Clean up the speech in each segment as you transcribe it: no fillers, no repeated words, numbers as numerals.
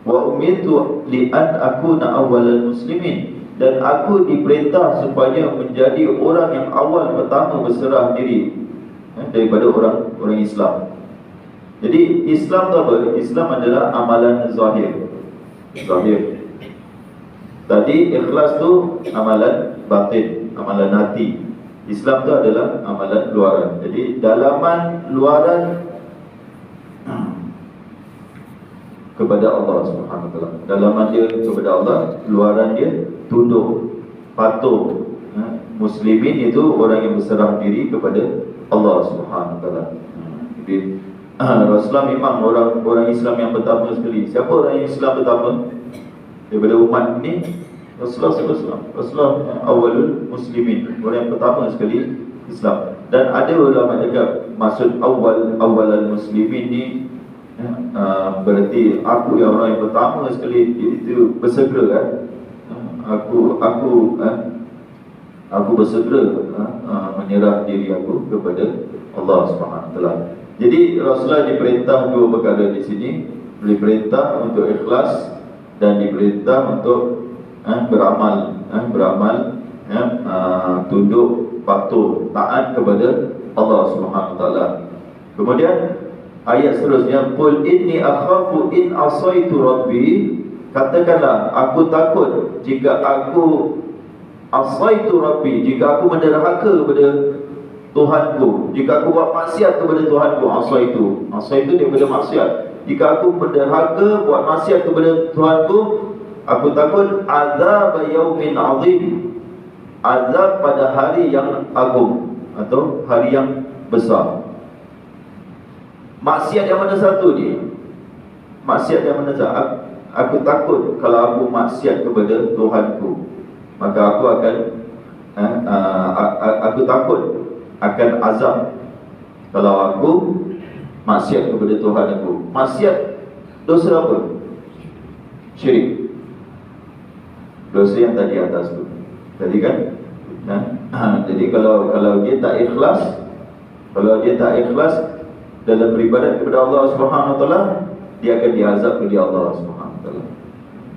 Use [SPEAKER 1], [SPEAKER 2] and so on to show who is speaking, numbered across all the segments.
[SPEAKER 1] Wa umirtu li an akuna awwalal muslimin, dan aku diperintah supaya menjadi orang yang awal pertama berserah diri daripada orang Islam. Jadi Islam tu apa? Islam adalah amalan zahir. Tadi ikhlas tu amalan batin, amalan hati. Islam tu adalah amalan luaran. Jadi dalaman luaran kepada Allah Subhanahu Wa Taala. Dalaman dia kepada Allah, luaran dia tunduk, patuh. Muslimin itu orang yang berserah diri kepada Allah Subhanahu Wa Taala. Jadi Rasulullah memang orang Islam yang pertama sekali. Siapa orang Islam pertama daripada umat ini? Rasulullah SAW. Rasulullah awalul muslimin, orang yang pertama sekali Islam. Dan ada ulama cakap maksud awalul muslimin ni berarti aku yang orang yang pertama sekali itu bersegera kan. Aku bersegera menyerah diri aku kepada Allah Subhanahu Wa Taala. Jadi Rasulullah diperintah dua perkara di sini, diperintah untuk ikhlas dan diperintah untuk beramal, tunduk, patuh, taat kepada Allah Subhanahu Wa Taala. Kemudian ayat seterusnya, qul inni akhafu in asaitu rabbi, katakanlah aku takut jika aku asaitu rabbi, jika aku menderhaka kepada Tuhanku, jika aku buat maksiat kepada Tuhanku. Asaitu daripada maksiat. Jika aku menderhaka, buat maksiat kepada Tuhanku, aku takut azab yaumin azim, azab pada hari yang agung atau hari yang besar. Maksiat yang mana satu ni? Maksiat yang mana satu? Aku takut kalau aku maksiat kepada Tuhanku, maka aku akan aku takut akan azab kalau aku maksiat kepada Tuhan aku. Maksiat dosa apa? Syirik. Dosa yang tadi atas tu. Tadi kan? Jadi kalau dia tak ikhlas, dalam beribadat kepada Allah Subhanahu Wa Taala, dia akan diazab oleh Allah Subhanahu Wa Taala.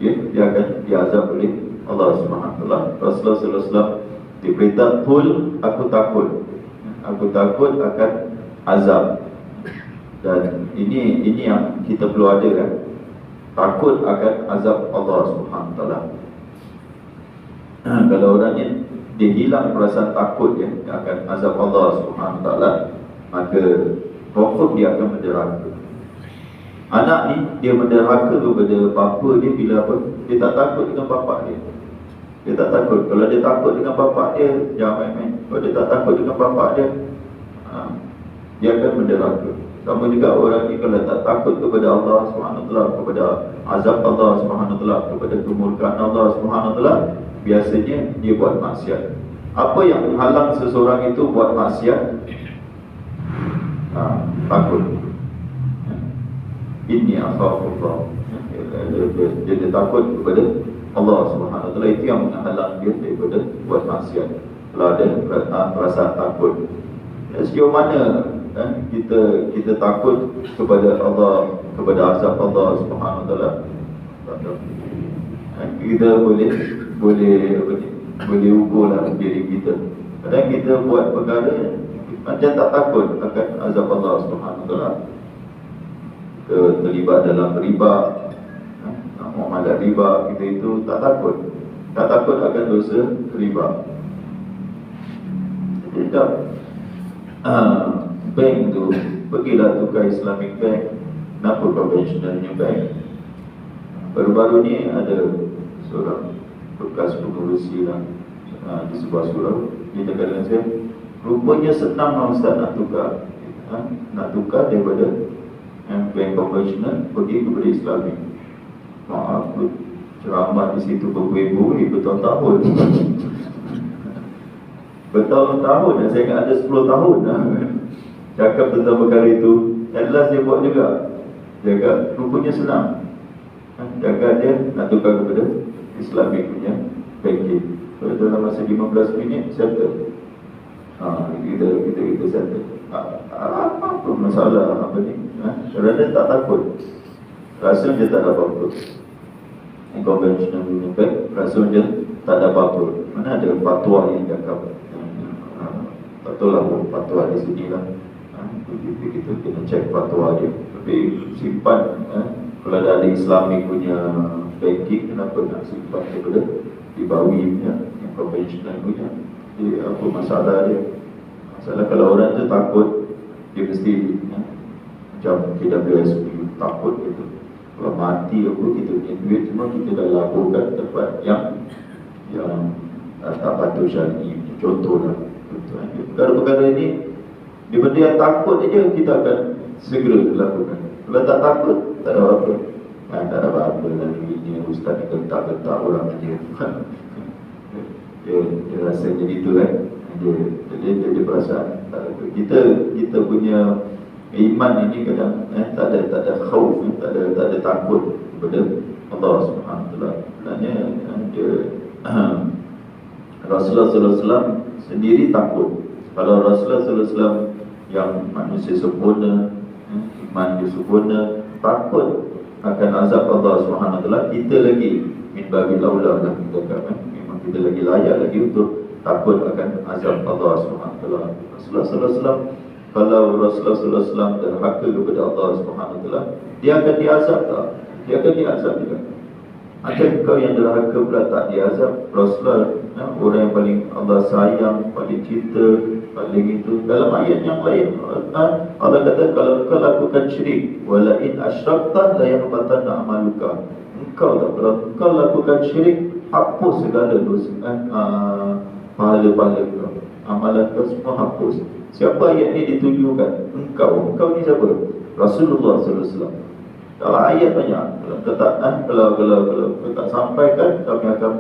[SPEAKER 1] Dia akan diazab oleh Allah Subhanahu Wa Taala. Rasulullah sallallahu alaihi wasallam diberitahu, "Qul, aku takut akan azab." Dan ini yang kita perlu ada kan. Takut akan azab Allah Subhanahu Wa Taala. Kalau orangnya dia hilang perasaan takut ya akan azab Allah Subhanahu Wa Taala, maka confirm dia akan menderhaka. Anak ni dia menderhaka kepada bapa dia bila apa? Dia tak takut dengan bapa dia. Dia tak takut. Kalau dia takut dengan bapa dia, jangan main-main. Kalau dia tak takut dengan bapa dia, dia akan menderhaka. Sama juga orang ni kalau tak takut kepada Allah Subhanahu Wa Taala, kepada azab Allah Subhanahu Wa Taala, kepada kemurkaan Allah Subhanahu Wa Taala, biasanya dia buat maksiat. Apa yang menghalang seseorang itu buat maksiat? Takut. Inni akhafullah. Dia takut kepada Allah Subhanahu Wa Taala, itu yang menghalang dia daripada buat maksiat. Kalau ada perasaan takut. Sejauh mana kita takut kepada Allah, kepada azab Allah Subhanahu Wa Taala, kita boleh ukurlah diri kita. Kadang kita buat perkara macam tak takut akan azab Allah Subhanahu Wa Taala. Terlibat dalam riba, muamalah riba, kita itu tak takut akan dosa riba. Tidak. Bank tu, pergilah tukar Islamic Bank. Kenapa konvensionalnya bank? Baru-baru ni ada seorang bekas pengurusi lah di sebuah surau, dia cakap dengan saya, rupanya senang lah Ustaz nak tukar daripada bank konvensional pergi kepada Islamic. Maaf, ceramah di situ berbuih-buih bertahun-tahun. Bertahun-tahun, dan saya ingat ada 10 tahun cakap tentang perkara itu. At last dia buat juga. Dia kata rupanya senang. Cakap dia nak tukar kepada Islamic punya banking. So dalam masa 15 minit settle. Kita settle. Apa masalah apa ni? Kerana tak takut rasa je tak ada apa-apa. Conventional unified, rasa je tak ada apa-apa. Mana ada fatwa yang cakap tak tahu lah fatwa di sini lah. Kita kena cek fatwa dia. Tapi simpan kalau ada ahli Islamik punya banking, kenapa nak simpan daripada di Bawi punya yang conventional punya. Jadi apa masalah dia? Masalah kalau orang tu takut, dia mesti macam KWS takut gitu. Kalau mati apa kita punya duit semua kita dah laburkan tempat yang tak patut syar'i. Contohlah. Perkara-perkara ini di benda yang takut aja kita akan segera lakukan. Kalau tak takut, tak ada apa-apa. Tak ada apa-apa lagi ni ustaz ni gentak-gentak orang aja. Dia rasa jadi tu kan. Dia perasaan kita punya iman ini kadang tak ada khauf, tak ada takut kepada Allah Subhanahu Wa Taala. Sebenarnya Rasulullah sallallahu alaihi wasallam sendiri takut. Kalau Rasulullah sallallahu alaihi wasallam yang manusia sempurna, iman dia sempurna, takut akan azab Allah Subhanahu Wa Taala, kita lagi min babil aula lah kita katakan. Memang kita lagi layak lagi untuk takut akan azab Allah Subhanahu Wa Taala. Rasulullah sallallahu alaihi wasallam, kalau Rasulullah sallallahu alaihi wasallam derhaka kepada Allah Subhanahu Wa Taala, dia akan diazab tak? Dia akan diazab juga. Macam kau yang derhaka pula tak diazab. Rasulullah orang yang paling Allah sayang, paling cinta, paling itu. Dalam ayat yang lain Allah kata kalau kau lakukan syirik, wala in asyrakta la yahbatanna amaluka. Engkau tak, kalau kau lakukan syirik, hapus segala dosa, pahala-pahala kau, amalan kau semua hapus. Siapa ayat ni ditujukan? Engkau ni siapa? Rasulullah sallallahu alaihi wasallam. Kalau ayat banyak, kalau tak sampaikan, kami akan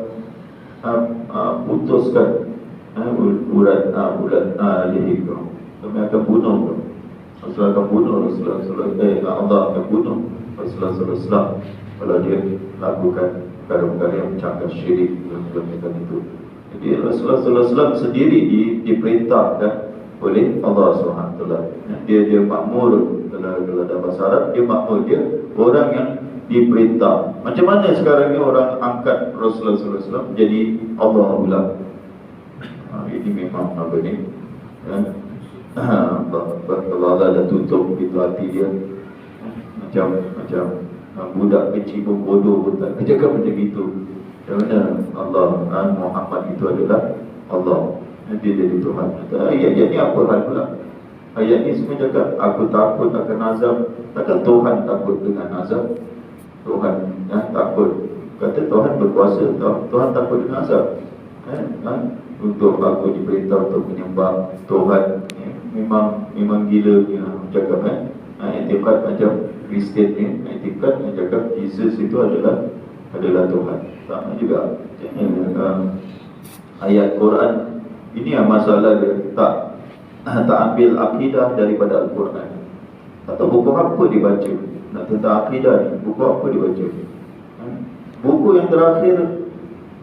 [SPEAKER 1] putuskan urat leher kau. Kami akan bunuh kau. Rasulullah akan bunuh Allah akan bunuh Rasulullah sallallahu alaihi wasallam kalau dia lakukan perkara-perkara yang mencangkang syirik dan itu. Jadi Rasulullah sallallahu alaihi wasallam sendiri diperintahkan oleh Allah Subhanahu Wa Taala. Dia makmur. Kalau dalam bahasa Arab, dia makmur, dia orang yang diperintah. Macam mana sekarang ni orang angkat Rasulullah sallallahu alaihi wasallam jadi Allah pula. Ini memang apa ni? Allah dah tutup pintu hati dia. Macam budak kecil pun bodoh pun tak cakap macam itu. Kerana Allah Muhammad itu adalah Allah. Dia jadi Tuhan. Ayat ni apa hal pula? Ayat ni semua cakap aku takut akan azab. Takkan Tuhan takut dengan azab? Tuhan takut. Kata Tuhan berkuasa, Tuhan takut dengan azab. Untuk aku diperintah untuk menyembah Tuhan. Memang gila punya cakap etikat macam Kristian ni, etikat yang cakap Jesus itu adalah Tuhan. Sama juga ayat Quran ini yang masalah dia tak ambil akidah daripada Al-Quran. Atau buku apa dibaca nak tentang akidah ni, buku apa dibaca? Buku yang terakhir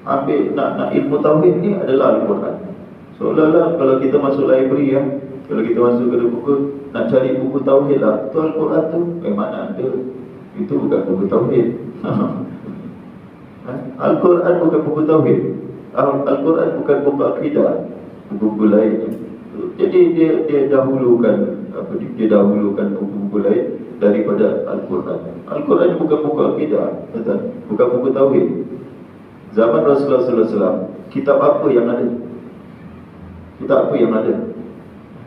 [SPEAKER 1] ambil nak ilmu tauhid ni adalah Al-Quran. Seolah-olah kalau kita masuk library kalau kita masuk ke buku nak cari buku tauhid lah, tu Al-Quran tu mana ada? Itu bukan buku tauhid. Al-Quran bukan buku tauhid. Al-Quran bukan buku akidah, buku lain. Jadi dia dahulukan buku-buku lain daripada Al-Quran. Al-Quran bukan buku akidah, bukan buku tauhid. Zaman Rasulullah sallallahu alaihi wasallam, kitab apa yang ada? Kitab apa yang ada?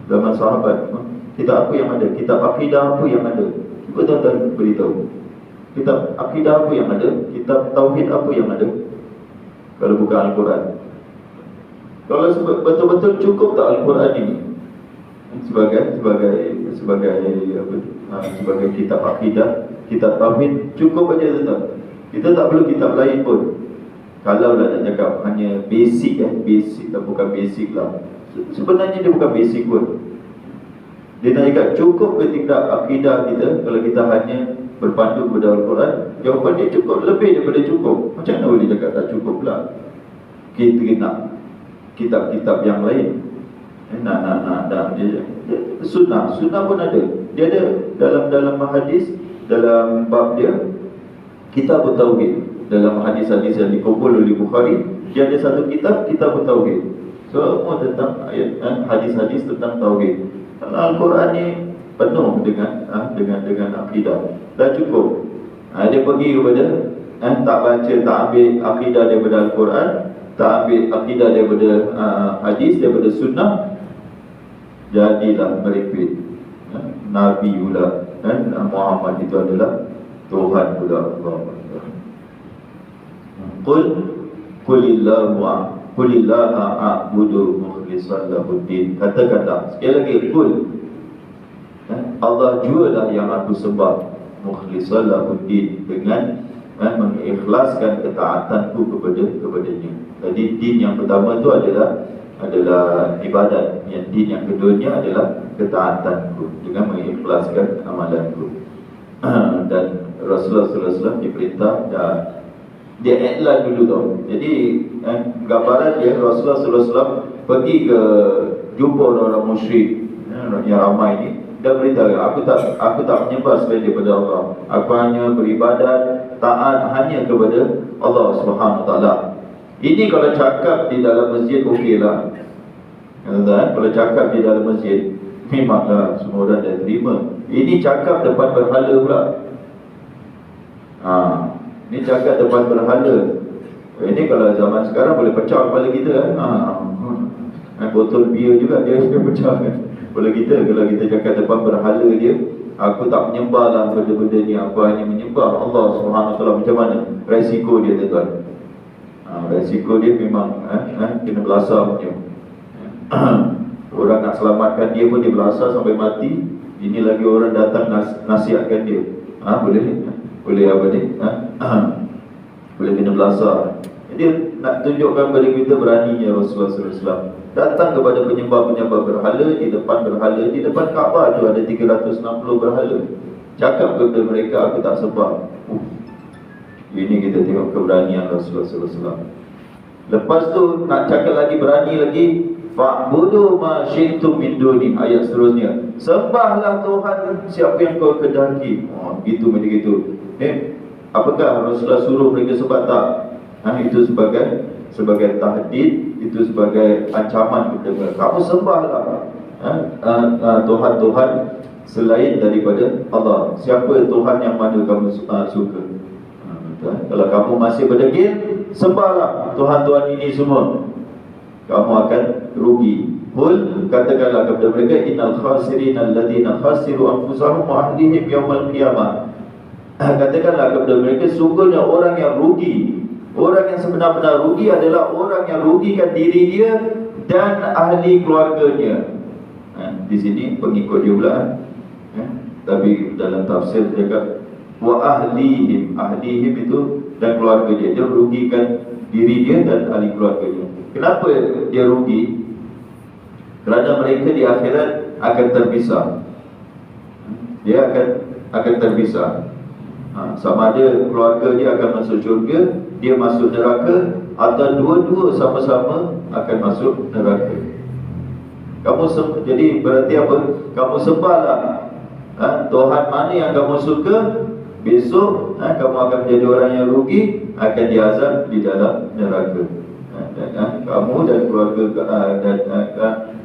[SPEAKER 1] Zaman sahabat, kitab apa yang ada? Kitab akidah apa yang ada? Cuba tuan-tuan beritahu. Kitab akidah apa yang ada? Kitab tauhid apa yang ada? Kalau bukan Al-Quran. Kalau betul-betul cukup tak Al-Quran ini sebagai kitab akidah, kitab tauhid, cukup aja tuan. Kita tak perlu kitab lain pun. Kalau nak cakap hanya basic basic tak, bukan basic lah. Sebenarnya dia bukan basic pun. Dia nak cakap cukup ke tingkat akidah kita kalau kita hanya berpandu kepada Al-Quran? Jawapan dia cukup, lebih daripada cukup. Macam mana boleh cakap tak cukup pula? Kita nak kitab-kitab yang lain. Sunnah pun ada. Dia ada dalam hadis, dalam bab dia Kitab Tauhid. Dalam hadis-hadis yang dikumpul oleh Bukhari, dia ada satu kitab, Kitab Tauhid. Semua tentang ayat, hadis-hadis tentang tauhid. Al-Quran ni penuh dengan akidah. Dah cukup. Dia pergi kepada tak baca, tak ambil akidah daripada Al-Quran, tak ambil akidah daripada hadis, daripada sunnah, jadilah merepek. Nabi pula, Muhammad itu adalah Tuhan pula. Qulillaha a'budu mukhlishan lahuddin. Katakanlah sekali lagi, Allah jualah yang aku sembah, mukhlishan lahuddin, dengan mengikhlaskan ketaatanku kepadanya. Jadi din yang pertama itu adalah ibadat. Yang din yang keduanya adalah ketaatanku dengan mengikhlaskan amalanku. Dan Rasulullah SAW diperintah dia iklan dulu tau. Jadi gambaran dia, Rasulullah SAW pergi ke jumpa orang-orang musyrik yang ramai ni, dan beritahu, aku tak menyembah selain daripada Allah. Aku hanya beribadat, taat hanya kepada Allah Subhanahu Wa Taala. Ini kalau cakap di dalam masjid okeylah. Kalau cakap di dalam masjid memanglah semua orang dah terima. Ini cakap depan berhala pula. Ini cakap depan berhala. Ini kalau zaman sekarang boleh pecah kepala kita botol bir juga dia pecah kan. Kalau kita cakap depan berhala dia, aku tak menyembahlah benda-benda ni, aku hanya menyembah Allah Subhanahu Wa Taala. Macam mana resiko dia, tuan-tuan? Resiko dia memang kena belasah punya. Orang nak selamatkan dia pun dia belasah sampai mati. Ini lagi orang datang nasihatkan dia. Boleh apa ni? Boleh kena belasah. Dia nak tunjukkan kepada kita beraninya Rasulullah SAW datang kepada penyembah-penyembah berhala, di depan berhala, di depan Kaabah tu ada 360 berhala. Cakap kepada mereka, aku tak sembah. Ini kita tengok keberanian Rasulullah SAW. Lepas tu nak cakap lagi, berani lagi, fa'budu ma syi'tum min duni. Ayat seterusnya, sembahlah Tuhan siapa yang kau kehendaki. Begitu. Apakah Rasulullah suruh mereka sembah? Tak. Itu sebagai tahdid, itu sebagai ancaman kepada mereka. Kamu sembahlah Tuhan-Tuhan selain daripada Allah. Siapa Tuhan yang mana kamu suka? Kalau kamu masih berdegil, sembahlah Tuhan-Tuhan ini semua, kamu akan rugi. Katakanlah kepada mereka, innal khasirin alladhina khasiru anfusahum wa ahlihim yawmal qiyamah. Katakanlah kepada mereka, sungguhnya orang yang rugi, orang yang sebenar-benar rugi adalah orang yang rugikan diri dia dan ahli keluarganya. Di sini pengikut dia pula. Tapi dalam tafsir dia kata wa ahlihim. Ahlihim itu dan keluarga dia. Dia rugikan diri dia dan ahli keluarganya. Kenapa dia rugi? Kerana mereka di akhirat akan terpisah. Dia akan terpisah. Sama ada keluarga dia akan masuk syurga, dia masuk neraka, atau dua-dua sama-sama akan masuk neraka. Jadi berarti apa? Kamu sembahlah Tuhan mana yang kamu suka. Besok kamu akan menjadi orang yang rugi, akan diazab di dalam neraka. Kamu dan keluarga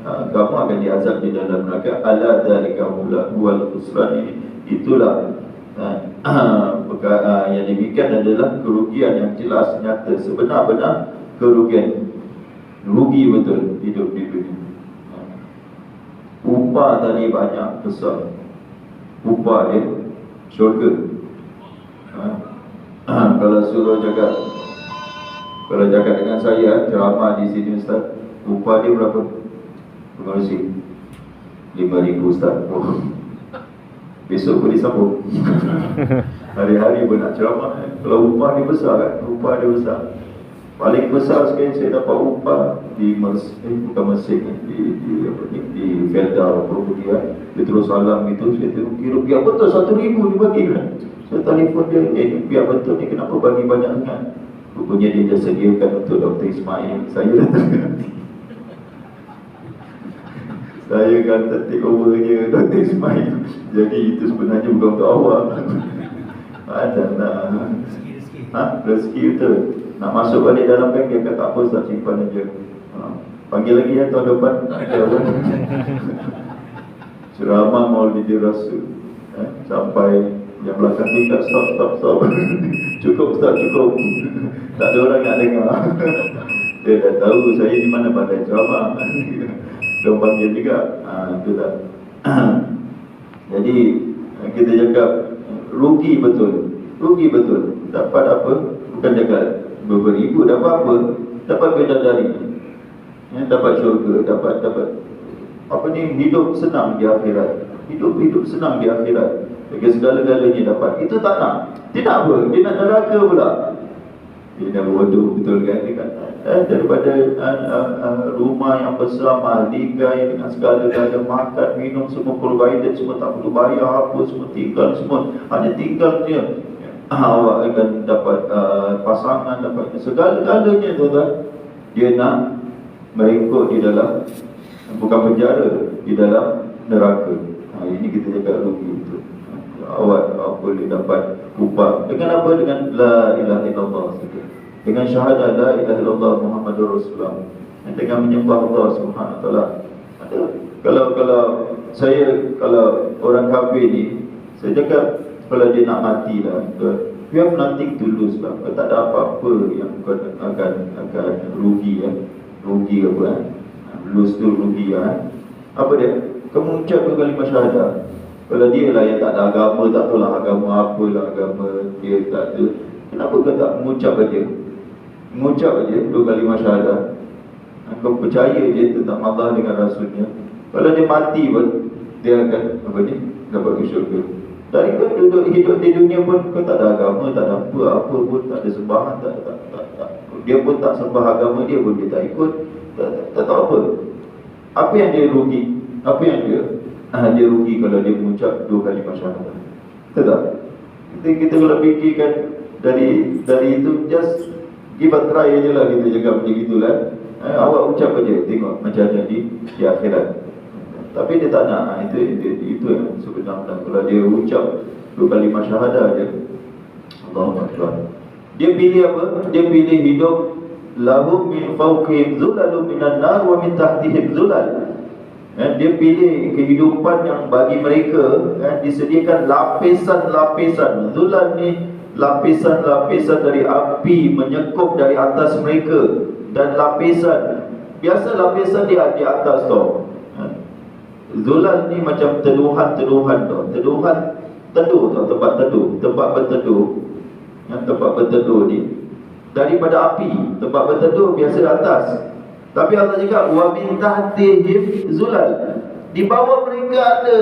[SPEAKER 1] kamu akan diazab di dalam neraka. Ala dzalika huwal khusran. Itulah yang demikian adalah kerugian yang jelas, nyata, sebenar-benar kerugian. Rugi betul hidup di dunia. Upah tadi banyak, besar. Upah dia syurga. Kalau suruh cakap, kalau cakap dengan saya ceramah di sini, Ustaz, upah dia berapa? Terima kasih, 5,000 Ustaz. Besok boleh sambung. Hari-hari pun nak ceramah. Kalau upah dia besar kan? Upah dia besar. Paling besar sekali saya dapat upah di bukan Mesir, di Felda Property kan. Dia terus alam itu, saya tengok rupiah betul 1,000 dibagi kan. Saya telefon dia, rupiah betul ni kenapa bagi banyak sangat? Rupanya dia dah sediakan untuk Dr. Ismail. Saya datang saya kata take over je Dr. Ismail. Jadi itu sebenarnya bukan untuk awak. Ada lah. Rezeki betul. Nak masuk balik dalam bank, dia kata tak apa, tak simpan aja. Panggil lagi ya tahun depan. Ceramah Maulidi Rasul. Sampai yang belakang ni kat stop. Cukup Ustaz, cukup. Tak ada orang nak dengar. Dia dah tahu saya di mana pandai ceramah. Dia panggil juga. Itu tak. Jadi kita cakap rugi betul. Dapat apa? Bukan cakap beribu, dapat apa? Dapat bidadari. Dapat syurga, dapat apa ni, hidup senang di akhirat. Hidup senang di akhirat. Bagi segala-galanya dapat. Itu tak nak. Dia nak apa? Dia nak neraka pula. Dia dah bodoh betul kan? Dia kata daripada rumah yang besar, mahligai dengan segala-galanya, makan, minum semua provided, semua tak perlu bayar apa, semua tinggal semua. Hanya tinggal je. Awak akan dapat pasangan, dapat segala-galanya tuan-tuan. Dia nak merengkuk di dalam, bukan penjara, di dalam neraka. Ini kita cakap rugi itu. Awak boleh dapat upah dengan apa? Dengan la ilaha illallah saja. Dengan syahadat la ilaha illallah Muhammadur Rasulullah. Dengan menyembah Allah Subhanahu wa taala. Kalau orang kafir ni, saya cakap kalau dia nak mati lah, you have nothing to lose lah. Tak ada apa-apa yang akan rugi ya. Rugi apa lose tu rugi ya. Apa dia? Kamu ucap dua kalimah syahadat. Kalau dia lah yang tak ada agama, tak tahu lah agama apalah, agama dia tak ada, kenapa kau tak mengucap aja? Mengucap aja dua kalimah syahadat. Kau percaya je tentang Allah dengan Rasulnya. Kalau dia mati pun, dia akan apa ni? Dapat ke syurga. Dari kau duduk hidup di dunia pun, kau tak ada agama, tak ada apa pun, tak ada sembahan, tak. Dia pun tak sembah agama dia pun, dia tak ikut, tak tahu apa. Apa yang dia rugi? Apa yang dia rugi kalau dia mengucap dua kalimah syahadat? Betul tak? Kita kalau fikirkan dari itu, just give a try je lah, kita cakap macam gitulah. Awak ucap aja, tengok macam mana di akhirat. Tapi dia tak nak. Itu yang sebenarnya. Kalau dia ucap dua kalimah syahadat je, Allahu Akbar, dia pilih apa? Dia pilih hidup lahum min fawqihim zulalun minan nar wa min tahtihim zulal. Dia pilih kehidupan yang bagi mereka disediakan lapisan-lapisan. Zulal ni lapisan-lapisan dari api menyekup dari atas mereka. Dan lapisan, biasa lapisan dia di atas tau. Zulal ni macam teduhan-teduhan tau. Teduhan teduh tau, tempat teduh, tempat berteduh. Tempat berteduh ni daripada api. Tempat berteduh biasa di atas. Tapi Allah cakap wa min tahtihim zulal. Di bawah mereka ada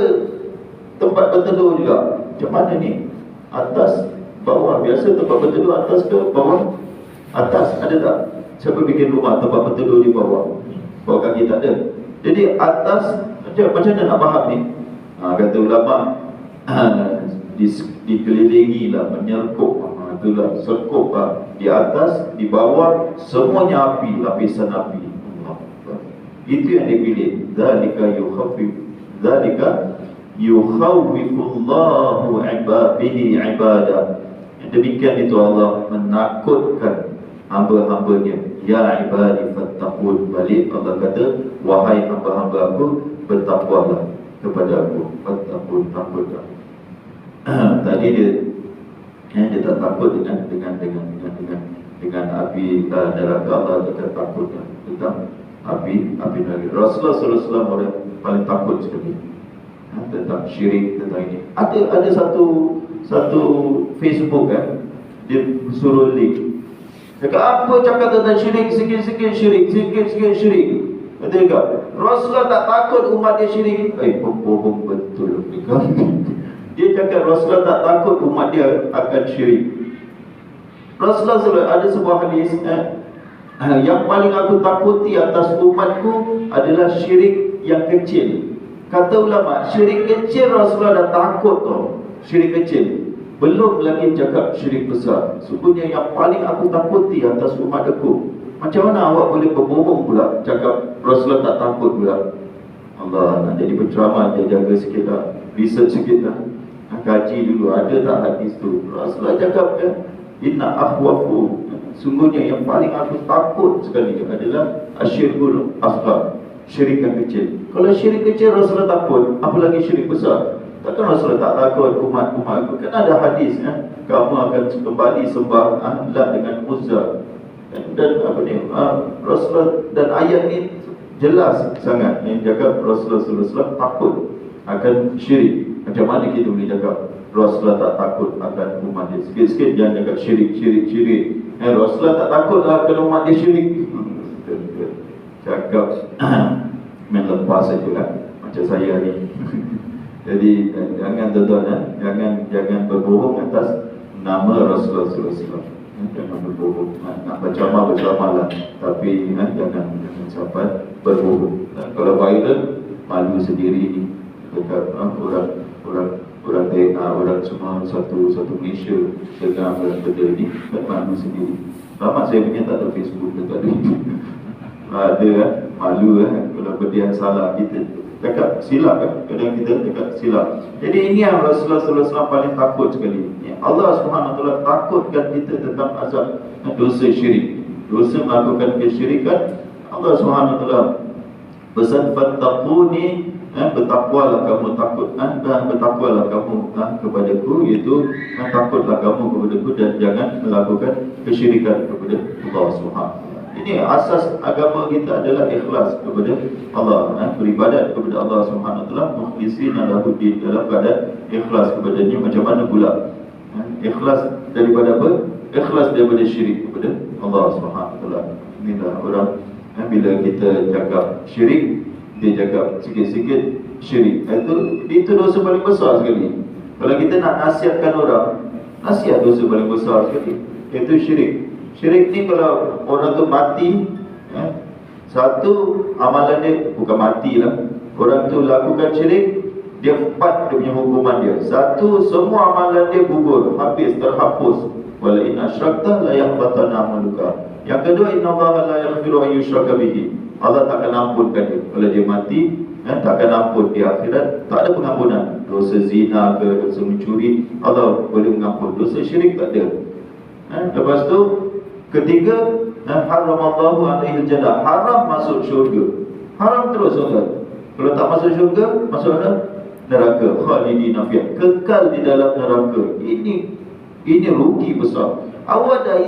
[SPEAKER 1] tempat berteduh juga. Macam mana ni? Atas, bawah. Biasa tempat berteduh atas ke bawah? Atas, ada tak? Siapa bikin rumah tempat berteduh di bawah? Bawah kaki tak ada. Jadi atas, macam mana nak faham ni? Kata ulama, dikelilingi lah, menyerkup. Itulah, serkup lah. Di atas, di bawah, semuanya api, lapisan api. Itu yang dipilih. Zalika yukhawwifullahu bihi ibadah. Demikian itu Allah menakutkan hamba-hambanya. Ya ibadi fattaqun. Balik Allah kata, wahai hamba-hamba aku, bertakwalah kepada aku. Fattaqun, takutlah. Tadi dia tak takut dengan api neraka. Allah kata takutlah tentang api neraka. Rasulullah SAW orang paling takut sekali tentang syirik, tentang ini. Ada satu Facebook dia suruh link. Cakap apa cakap tentang syirik, sikit-sikit syirik. Kata dia, Rasulullah tak takut umat dia syirik. Bohong betul. Dia cakap Rasulullah tak takut umat dia akan syirik. Rasulullah SAW ada sebuah hadis, yang paling aku takuti atas umatku adalah syirik yang kecil. Kata ulama, syirik kecil Rasulullah dah takut tau. Syirik kecil, belum lagi cakap syirik besar. Sebenarnya yang paling aku takuti atas umat aku. Macam mana awak boleh berbohong pula cakap Rasulullah tak takut pula? Allah nak jadi penceramah, dia jaga sikit lah, research sikit lah. kaji dulu ada tak hadis tu. Rasulullah cakap inna akhwafu, sungguhnya yang paling aku takut sekali adalah asyirkul asghar, syirik yang kecil. Kalau syirik kecil Rasulullah takut, apalagi syirik besar. Takkan Rasulullah tak takut umat-umat. Kan ada hadis kamu akan kembali sembah Lat dengan Uzza. Dan apa ni, Rasulullah, dan ayat ni jelas sangat yang cakap Rasulullah SAW takut akan syirik. Macam mana kita boleh cakap Rasulullah tak takut akan umat dia? Sikit-sikit jangan cakap syirik. Rasulullah tak takut akan umat dia syirik. Cakap main lepas saja lah, macam saya ni. Jadi jangan tuan-tuan, jangan berbohong atas nama Rasulullah SAW. Jangan berbohong. Nak berceramah lah, tapi jangan sampai berbohong. Kalau viral, malu sendiri dekat orang semua satu Malaysia dengar benda ni, kan malu sendiri. Lama saya punya tak ada Facebook dekat ni. Ada malu kalau benda yang salah kita cakap silap kadang kita cakap silap. Jadi ini yang Rasulullah SAW paling takut sekali. Allah SWT takutkan kita tentang azab dosa syirik, dosa melakukan kesyirikan. Allah SWT pesan fattaquni, bertakwalah kamu, takut dan bertakwalah kamu kepadaku, iaitu takutlah kamu kepadaku dan jangan melakukan kesyirikan kepada Allah SWT. Ini asas agama kita adalah ikhlas kepada Allah, beribadat kepada Allah SWT, mukhlishina lahuddin, dalam keadaan ikhlas kepadanya. Macam mana pula ikhlas daripada apa? Ikhlas daripada syirik kepada Allah SWT. Inilah orang bila kita cakap syirik, dia cakap sikit-sikit syirik, itu dosa paling besar sekali. Kalau kita nak nasihatkan orang, nasihat dosa paling besar sekali, iaitu syirik. Syirik ni kalau orang tu mati, satu amalan dia bukan mati lah. Orang tu lakukan syirik, dia 4 dia punya hukuman dia. Satu, semua amalan dia gugur, habis, terhapus. Wala in asyrakta la yahbatana amaluka. Yang kedua, innallaha la yaghfiru an yushraka bihi. Allah takkan ampunkan dia. Kalau dia mati, takkan ampun di akhirat, tak ada pengampunan. Dosa zina ke, dosa mencuri, Allah boleh mengampun. Dosa syirik tak ada. Lepas tu, ketiga, haramallahu alaihil jannah, haram masuk syurga. Haram terus orang. Kalau tak masuk syurga, masuk neraka. Khalidina fiha, kekal di dalam neraka. Ini rugi besar. Awak dah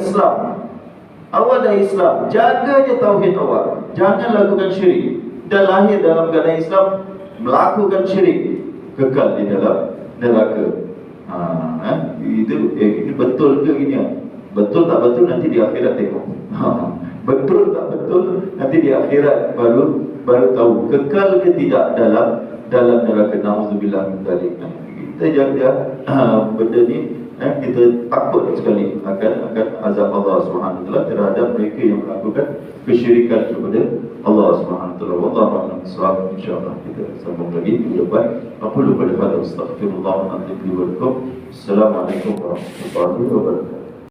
[SPEAKER 1] Islam, jaga je tauhid awak. Jangan lakukan syirik. Dan lahir dalam keadaan Islam, melakukan syirik, kekal di dalam neraka. Ini betul ke ini? Betul tak betul nanti di akhirat tengok. Betul tak betul nanti di akhirat baru tahu. Kekal ke tidak dalam neraka. Nauzubillah min dzalik. Kita jaga benda ni, kita takut sekali akan azab Allah SWT terhadap mereka yang melakukan kesyirikan kepada Allah SWT. Wallahu a'lam bishawab. InsyaAllah kita sambung lagi minggu depan. Aku lupa pada hal astaghfirullah wa atubu ilaih. Assalamualaikum warahmatullahi wabarakatuh.